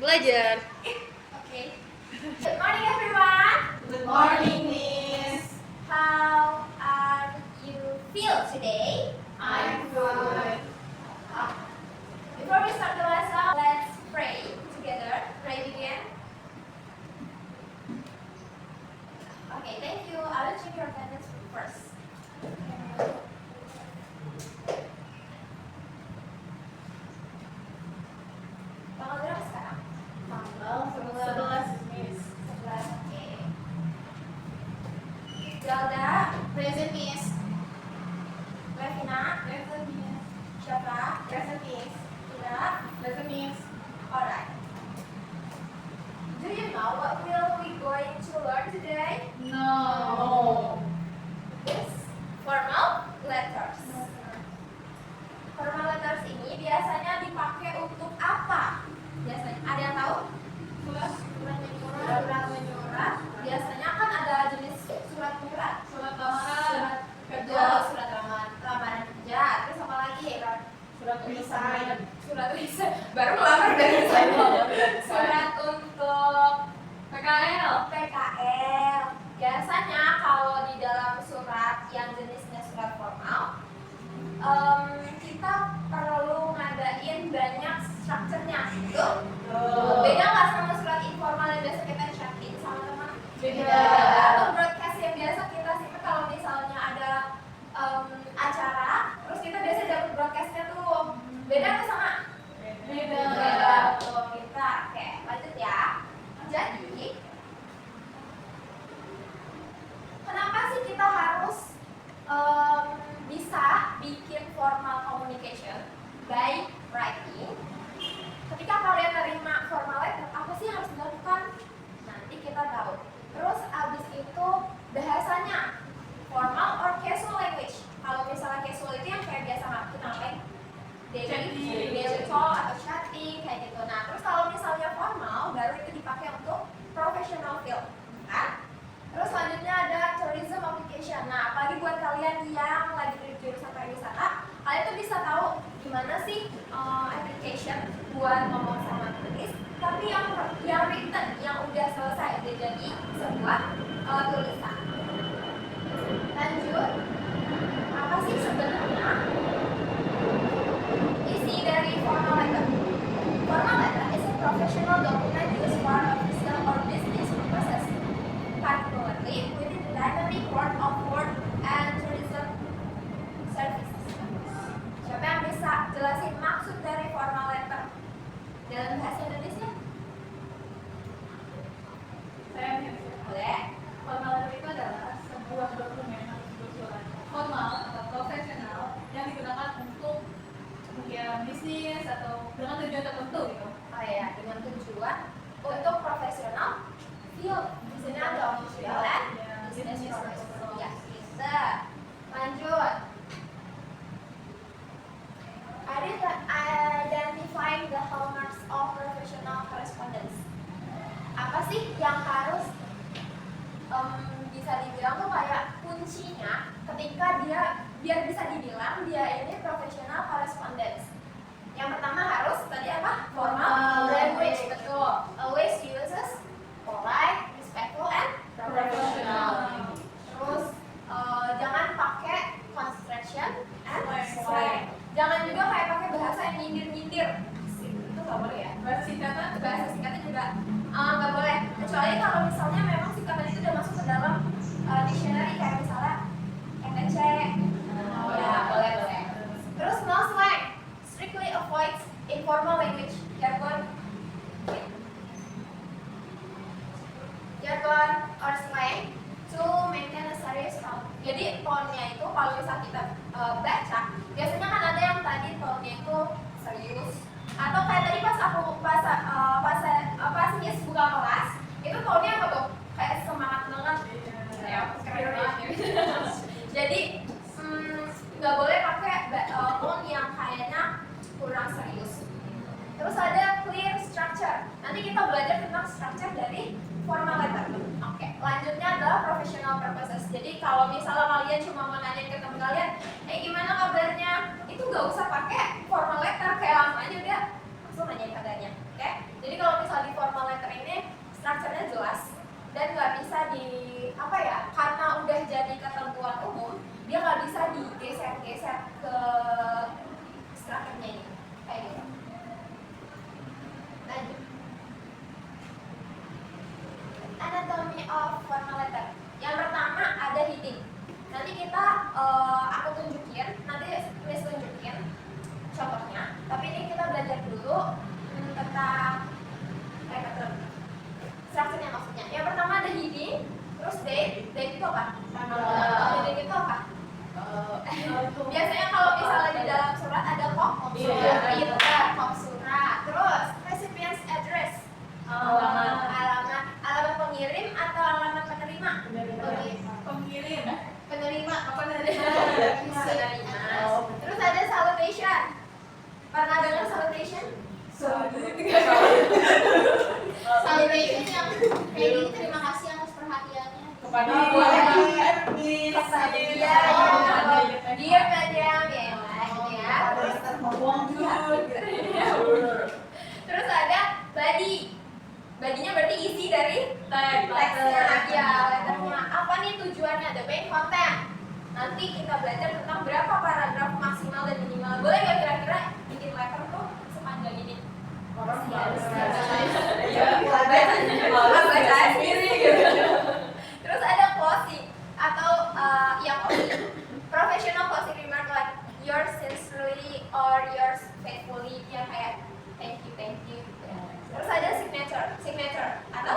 Belajar. Okay. Good morning, everyone. Good morning, Miss. How are you feel today? I'm good. Before we start the lesson, let's pray together. Pray begin. Okay, thank you. I will check your attendance first. Tanggal berapa sekarang? Tanggal 11, Miss. 11, oke. Zelda, Present, Miss. Levina, Present, Miss. siapa? Present, Miss. Tidak. Present, Miss. Alright. Do you know what will we going to learn today? No. Yes. Formal letters. Formal letters ini biasanya dipakai untuk apa? Biasanya ada yang tahu? Surat Surat menyurat. Biasanya kan ada jenis surat menyurat. Surat lamaran. Surat kerja, surat lamaran kerja. Terus apa lagi? Surat tulisan. Surat tulisan. Baru melamar dari saya. Surat untuk PKL. PKL. Biasanya kalau di dalam surat yang jenisnya surat formal, kita perlu ngadain banyak strukturnya, gitu. Beda nggak sama surat informal yang biasa kita chatting sama teman? Beda. Atau broadcast yang biasa kita simpan kalau misalnya ada acara, terus kita biasa dapat broadcastnya tuh. Beda nggak sama? Beda. Beda. Tuh kita, oke, lanjut ya. Jadi, kenapa sih kita harus bisa bikin formal communication by writing? Ketika kalian terima formal letter, apa sih yang harus dilakukan? Nanti kita tahu. Terus abis itu bahasanya formal or casual language. Kalau misalnya casual itu yang kayak biasa kita ngapain? Daily talk atau chatting kayak gitu. Nah, terus kalau misalnya formal, baru itu dipakai untuk professional field, kan? Terus selanjutnya ada tourism application. Nah, apalagi buat kalian yang lagi di jurusan pariwisata, kalian tuh bisa tahu gimana sih application buat ngomong sama turis, tapi yang written, yang udah selesai udah jadi sebuah tulisan. Lanjut, apa sih sebenarnya isi dari formal letter? Formal letter is a professional document used for official or business purposes, particularly within the dynamic world of work and tourism services. Siapa yang bisa jelasin maksud dari formal letter dalam bahasa Indonesia? Saya Miss. Boleh. Formal letter itu adalah sebuah dokumen atau sebuah surat formal atau profesional yang digunakan untuk kemudian bisnis atau dengan tujuan tertentu gitu. Oh ya, dengan tujuan untuk profesional field. Di sini ada official and business professional. Ya, bisa. Lanjut. Identifying the hallmarks of professional correspondence. Apa sih yang harus bisa dibilang tuh kayak kuncinya ketika dia biar bisa dibilang dia ini professional correspondence? Yang pertama harus tadi apa? Formal language, betul. Always uses polite, respectful, and professional. Terus jangan pakai construction and slang. Jangan juga kayak pakai bahasa yang nyindir-nyindir. Itu nggak boleh ya. Bahasa singkatnya juga nggak boleh. Kecuali kalau misalnya memang singkatan itu udah masuk ke dalam dictionary kayak misalnya NTC. Ya, boleh. Terus no slang. Strictly avoids informal language. Jargon or slang to maintain a serious tone. Jadi tone-nya itu kalau misal kita baca, biasanya kan ada yang tadi tone-nya itu serius. Atau kayak tadi pas aku pas Miss buka kelas, itu tone-nya apa tuh? Kayak semangat banget. Ya, keren banget. Jadi nggak boleh pakai tone yang kayaknya kurang serius. Terus ada clear structure. Nanti kita belajar tentang structure dari formal letter. Oke, lanjutnya adalah professional purposes. Jadi kalau misalnya kalian cuma mau nanyain ke teman kalian, gimana kabarnya? Itu nggak usah pakai formal letter, kayak langsung aja udah langsung nanyain kabarnya. Oke? Jadi kalau misalnya Pernah dengar salutation? Salutation yang kayak gini, terima kasih atas perhatiannya. Kepada Dear Madam, ya. Terus ada body. Body-nya berarti isi dari teksnya, ya, letternya. Apa nih tujuannya? The main content. Nanti kita belajar tentang berapa paragraf maksimal dan minimal. Boleh nggak kira-kira bikin letter tuh sepanjang ini? Baca sendiri gitu. Terus ada closing atau yang closing, professional closing remark like yours sincerely or yours faithfully, yang kayak thank you. Terus ada signature atau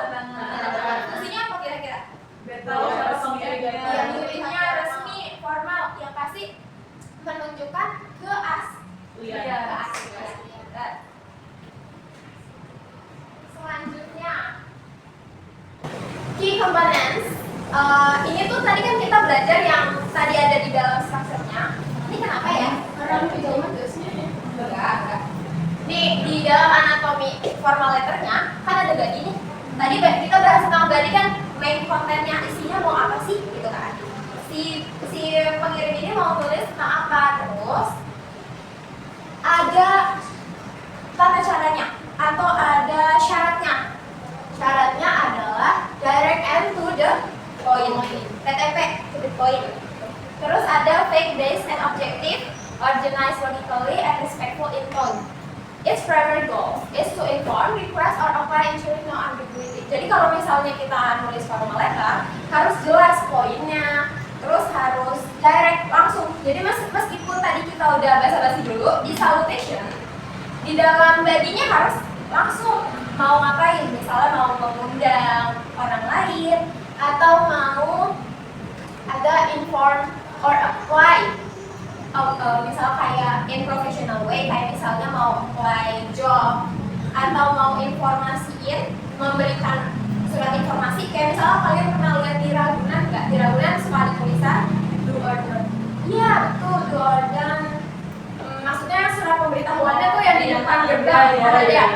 fungsinya apa kira-kira? Yang dirinya resmi, formal, yang pasti menunjukkan keaslian. Selanjutnya, key components. Ini tuh tadi kan kita belajar yang tadi ada di dalam strukturnya. Ini kenapa ya? Karena lebih jauh enggak. Di dalam anatomi formal letternya kan ada body nih. Tadi kita bahas tentang body kan, main kontennya isinya mau apa sih gitu kan. Si pengirim ini mau tulis tentang apa, terus ada tata caranya atau ada syaratnya. Syaratnya adalah direct and to the point, TTP, to the point. Terus ada fact based and objective, organized logically and respectful in tone. Its primary goal is to inform, request, or apply ensuring no ambiguity. Jadi kalau misalnya kita nulis formal letter, harus jelas poinnya, terus harus direct, langsung. Jadi meskipun tadi kita udah basa-basi dulu di salutation, di dalam body-nya harus langsung mau ngapain, misalnya mau mengundang orang lain, atau mau ada inform or apply. Misal kayak in professional way, kayak misalnya mau apply job atau mau informasiin, memberikan surat informasi, kayak misalnya kalian pernah lihat di Ragunan nggak? Di Ragunan suka ada tulisan do or don't. Iya betul, do or don't. Maksudnya surat pemberitahuannya tuh yang di depan gerbang, ya.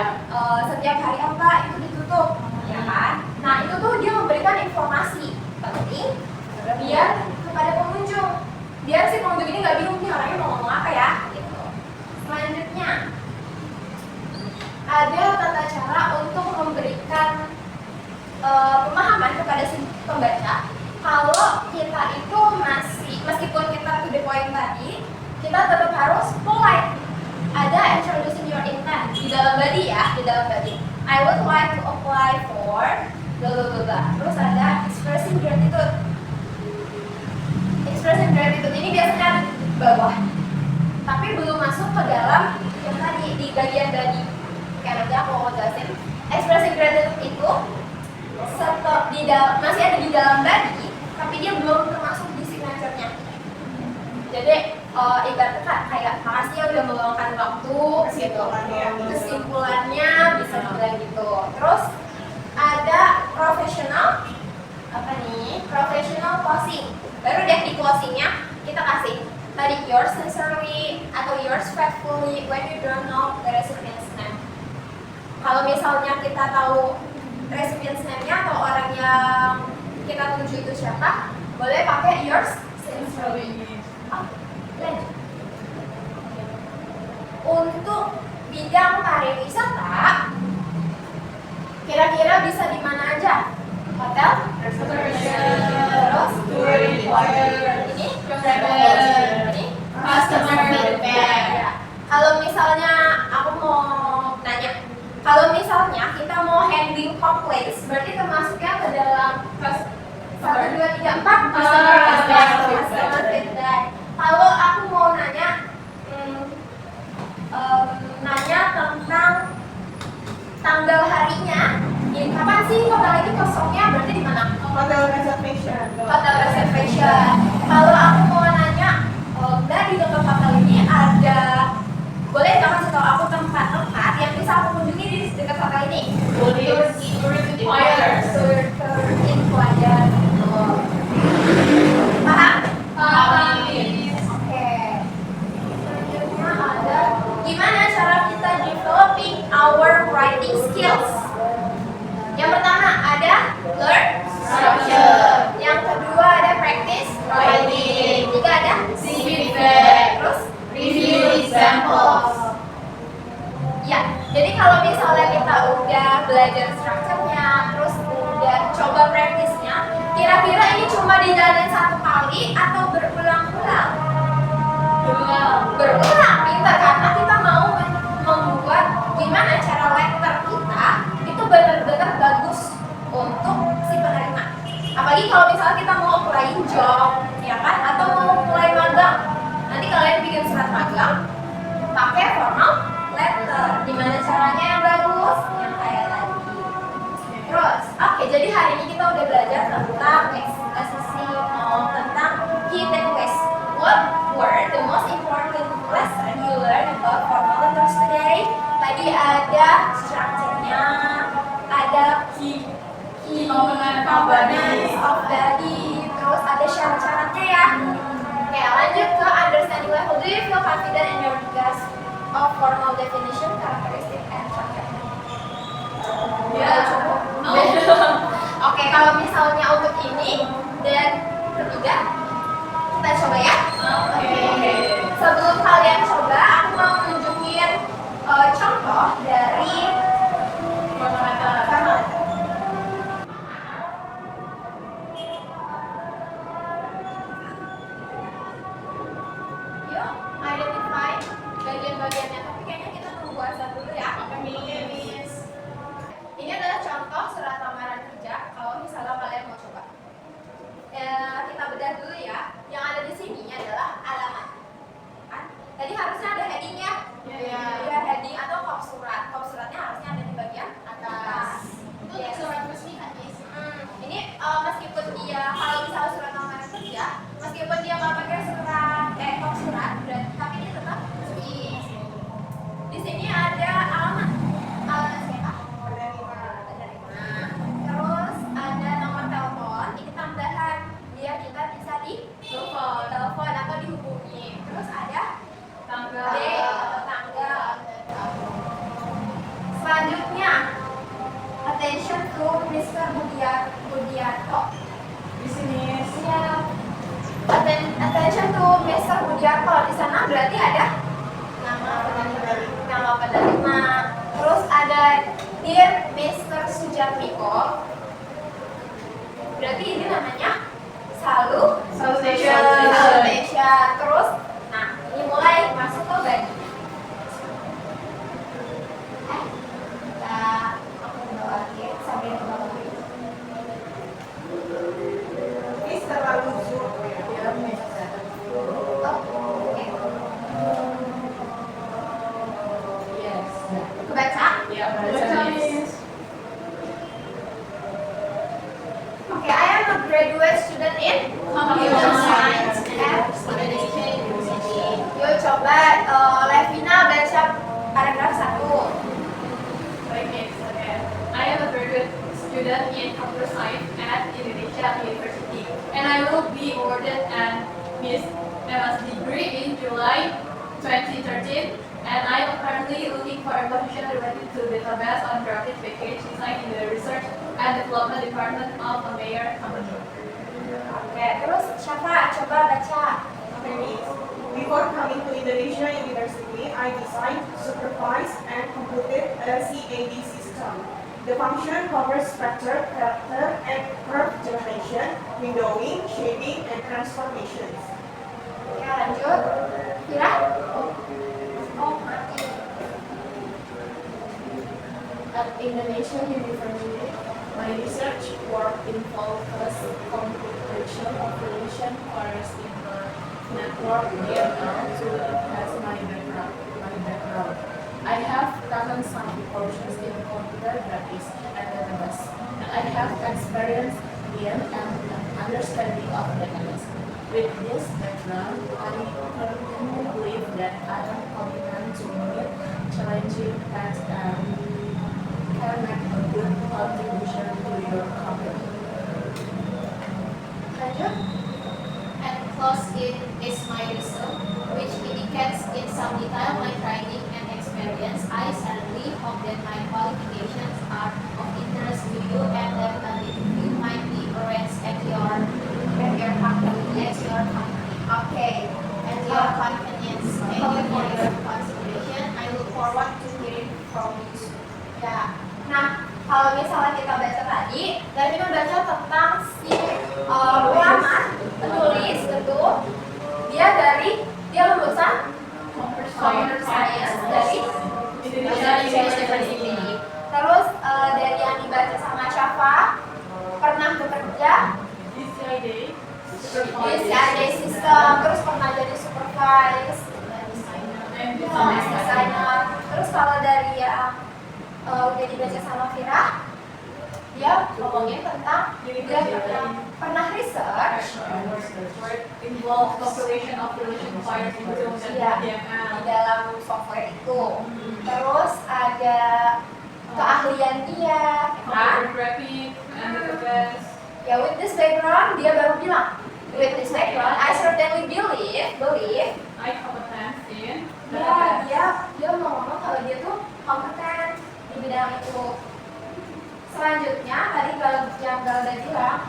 Setiap hari apa itu ditutup, ya kan? Nah itu tuh dia memberikan informasi penting biar kepada pengunjung. Biar si pengunjung ini nggak bingung nih orangnya mau ngomong apa ya gitu. Selanjutnya ada tata cara untuk memberikan pemahaman kepada si pembaca kalau kita itu meskipun kita to the point tadi, kita tetap harus polite. Ada introducing your intent di dalam body ya, di dalam body. I would like to apply for blah blah blah blah. Terus ada expressing gratitude. Expressing gratitude ini biasanya ada di bawah, tapi belum masuk ke dalam yang tadi di bagian body. Kayak nanti aku mau jelasin. Expressing gratitude itu masih ada di dalam body, tapi dia belum termasuk di signature-nya. Jadi ibaratnya kayak makasih ya udah meluangkan waktu gitu. Kesimpulannya bisa dibilang gitu. Terus ada professional professional closing. Baru deh di closingnya kita kasih tadi yours sincerely atau yours faithfully when you don't know the recipient's name. Kalau misalnya kita tahu recipient's name-nya atau orang yang kita tuju itu siapa, boleh pakai yours sincerely. Untuk bidang pariwisata, kira-kira bisa di mana aja? Hotel, terus ini customer feedback. Kalau misalnya aku mau nanya, kalau misalnya kita mau handling complaints, berarti termasuknya ke dalam 1, 2, 3, 4 customer feedback. Kalau aku mau nanya tentang tanggal harinya, kapan sih hotel ini kosongnya, berarti di mana? Hotel reservation. Hotel reservation. Kalau aku mau nanya, di dekat hotel ini ada, boleh nggak kasih tahu aku tempat-tempat yang bisa aku kunjungi di dekat hotel ini? Tour inquire. Paham? Paham. Oke. Selanjutnya ada gimana writing skills. Yang pertama ada learn Structure. Yang kedua ada practice Writing. Ketiga ada See feedback. Terus Review examples. ya, jadi kalau misalnya kita udah belajar strukturnya, terus udah coba praktisnya, kira-kira ini cuma dijalanin satu kali atau berulang-ulang? Berulang, pintar, karena kita mau membuat gimana cara letter kita itu benar-benar bagus untuk si penerima. Apalagi kalau misalnya kita mau applying job, ya kan, atau mau mulai magang. Nanti kalian bikin surat magang pakai formal letter. Gimana caranya yang bagus? Yang kayak tadi. Terus, oke, jadi hari ini kita udah belajar tentang ekspresi tentang key takeaways. What were the most important lesson you learned about formal letters today? Tadi ada structure-nya, ada key components of body, terus ada syarat-syaratnya ya. Oke, lanjut ke understanding level. Do you feel confident in your grasp of formal definition, characteristic, and structure? Ya, cukup. no. Oke, kalau misalnya untuk ini dan ketiga, kita coba ya. Oke. Sebelum kalian coba, aku mau nunjukin contoh dari formal letter. Yuk, identify bagian-bagiannya. Tapi kayaknya kita tunggu azan dulu ya. Ini adalah contoh surat lamaran kerja. Kalau misalnya kalian mau coba, kita bedah dulu ya. Yang ada di sini adalah alamat. Kan? Tadi harusnya ada headingnya. Ya, heading atau kop surat. Kop suratnya harusnya ada di bagian atas. Itu Yes. surat resmi kan, Jess? Ini meskipun dia kalau misalnya surat lamaran kerja, meskipun dia nggak pakai surat kop surat, berarti tapi dia tetap resmi. Di sini ada alamat. Alamat siapa? Penerima. Terus ada nomor telepon. Ini tambahan biar kita bisa di telepon atau dihubungi. Terus ada Tanggal. date atau tanggal. Selanjutnya, attention to Mr. Budiarto. Di sini. Attention to Mr. Budiarto. Di sana berarti ada nama penerima. Terus ada Dear Mr. Sujatmiko. Berarti ini namanya Salutation. Salutation. Terus, nah ini mulai masuk ke bagi. Aku bawain sampai ke bawah. Oke. Yes. Kebaca? Ya, baca. Oke, I am a graduate student in Computer Science at Indonesia University. Yuk coba Levina baca paragraf 1. Okay. I am a graduate student in computer science at Indonesia University, and I will be awarded an MS degree in July 2013. And I am currently looking for a position related to database on graphic package design in the research and development department of a major company. Oke, terus siapa? Coba baca. Before coming to Indonesia University, I designed, supervised, and completed a CAD system. The function covers vector, character, and curve generation, windowing, shading, and transformations. Ya, lanjut. Kira? Oh, mati. At Indonesia University, my research work involves computation operation first in the network DML to enhance my background. I have taken some courses in computer graphics and database, and I have experience in and understanding of database. With this background, I firmly believe that I am competent to meet challenging tasks and can make a good contribution to your company. Lanjut. And close it is my result, which indicates in some detail my training and experience experience, I certainly hope that my qualifications are of interest to you and definitely you might be arranged at your company. Okay. And your convenience. Thank you for your consideration. I look forward to hearing from you. Ya. Nah, kalau misalnya kita baca tadi, dari kita baca tentang si pelamar penulis itu dia lulusan Computer Science dari Indonesia University. Terus dari yang dibaca sama Syafa pernah bekerja di CID di CID System, terus pernah jadi supervise, designer. Terus kalau dari yang udah dibaca sama Vira, dia ngomongin tentang dia pernah research involve calculation of relation fires into ya, di dalam software itu. Terus ada keahlian dia, kan? graphic and database. Ya, with this background dia baru bilang, with this background I certainly believe I competence in ya dia mau ngomong kalau dia tuh kompeten di bidang itu. Selanjutnya tadi yang Galda bilang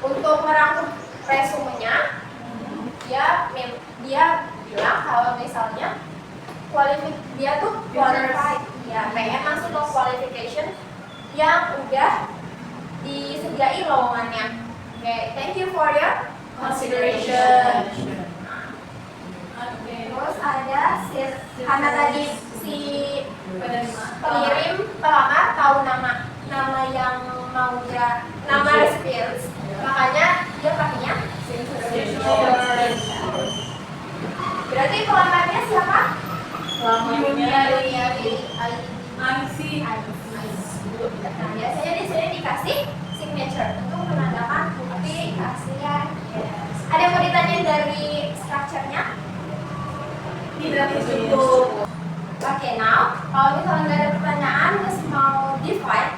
untuk merangkum resumenya dia bilang kalau misalnya dia tuh qualified ya, PM masuk ke qualification yang udah disediain lowongannya. Oke, thank you for your consideration. Terus ada karena tadi si pengirim pelamar tahu nama yang mau dia nama recipients, makanya dia pakainya signature. Berarti pelamarnya siapa? Nah, biasanya di sini dikasih signature untuk menandakan bukti keaslian. Ada yang mau ditanyain dari structure-nya? tidak cukup. Okay, now, kalau misalnya nggak ada pertanyaan, just mau divide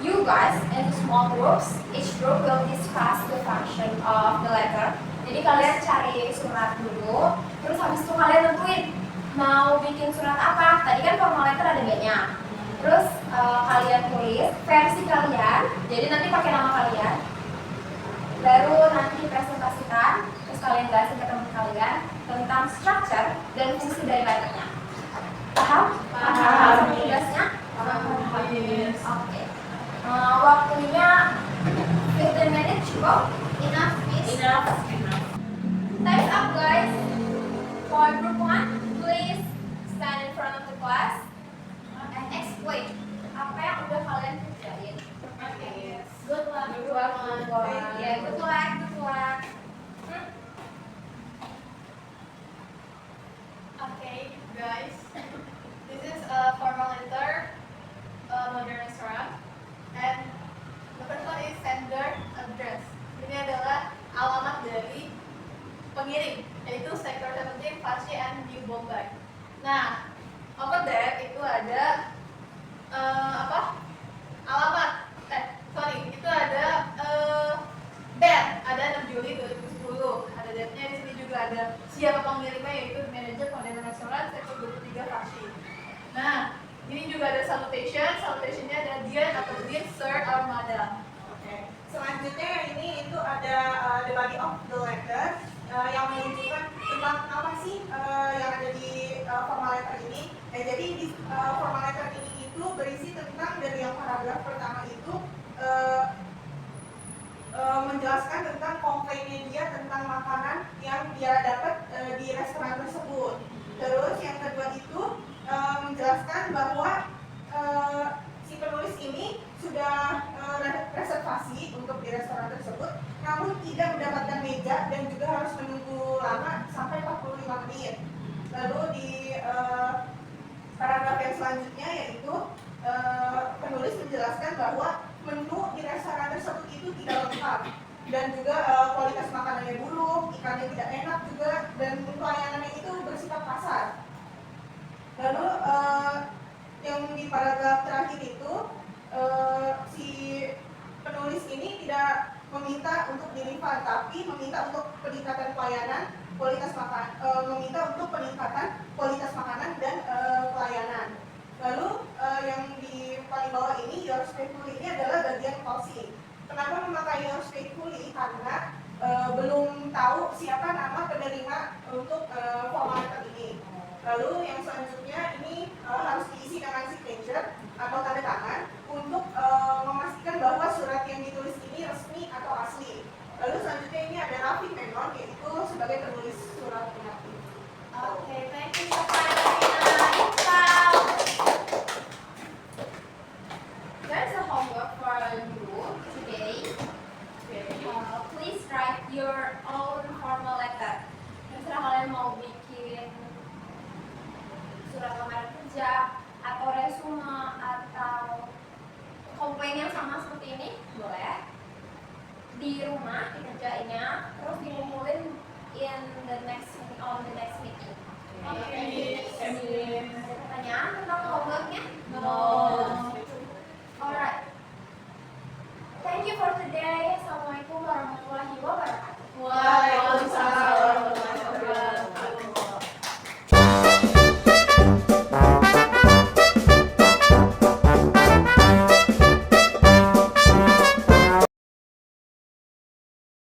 you guys into small groups. Each group will discuss the function of the letter. Jadi kalian cari surat dulu, terus habis itu kalian tentuin mau bikin surat apa. Tadi kan formal letter ada banyak. Terus kalian tulis versi kalian, jadi nanti pakai nama kalian. Baru nanti presentasikan, terus kalian jelasin ke teman kalian tentang structure dan fungsi dari letternya. Paham? Paham. Tugasnya? Oke. Waktunya 15 minutes cukup? Enough, miss? Enough. Time's up, guys. For group 1, please stand in front of the class and explain apa yang udah kalian kerjain. Good luck. Good luck. Yeah, good luck. Good luck. Okay, guys, this is a formal letter, modern restaurant, and the first one is sender address. Ini adalah alamat dari pengirim, yaitu Sector 17, Fasi and New Bombay. Nah, over there itu ada alamat. Itu ada date, ada 6 Juli 2010. Ada date-nya di sini juga ada siapa pengirimnya, yaitu manajer kontainer restoran sektor 23 Fasi. Nah, ini juga ada salutation. Salutationnya ada dear atau dear sir or madam. Oke. Selanjutnya ini itu ada the body of the letter yang menunjukkan tentang apa sih yang ada di formal letter ini. Jadi di formal letter ini itu berisi tentang dari yang paragraf pertama itu menjelaskan tentang komplainnya dia tentang makanan yang dia dapat di restoran tersebut. Terus yang kedua itu menjelaskan bahwa si penulis ini sudah reservasi untuk di restoran tersebut, namun tidak mendapatkan meja dan juga harus menunggu lama sampai 45 menit. Lalu di paragraf yang selanjutnya yaitu penulis menjelaskan bahwa menu di restoran tersebut itu tidak lengkap dan juga kualitas makanannya buruk, ikannya tidak enak juga, dan pelayanannya itu bersifat kasar. Lalu yang di paragraf terakhir itu si penulis ini tidak meminta untuk di-refund, tapi meminta untuk peningkatan pelayanan, meminta untuk peningkatan kualitas makanan dan pelayanan. Lalu yang di paling bawah ini yours faithfully ini adalah bagian closing. Kenapa memakai yours faithfully? Karena belum tahu siapa nama penerima untuk formal letter ini. Lalu yang selanjutnya ini harus diisi dengan signature atau tanda tangan untuk memastikan bahwa surat yang ditulis ini resmi atau asli. Lalu selanjutnya ini ada Raffi Menon, yaitu sebagai penulis surat pengantin. Okay, thank you so much. Now, there's a homework for you today. Please write your own formal letter. Misalnya kalian mau bikin surat lamaran kerja atau resume atau komplain yang sama seperti ini, boleh di rumah dikerjainnya, terus dikumpulin on the next meeting. Ada pertanyaan tentang homeworknya?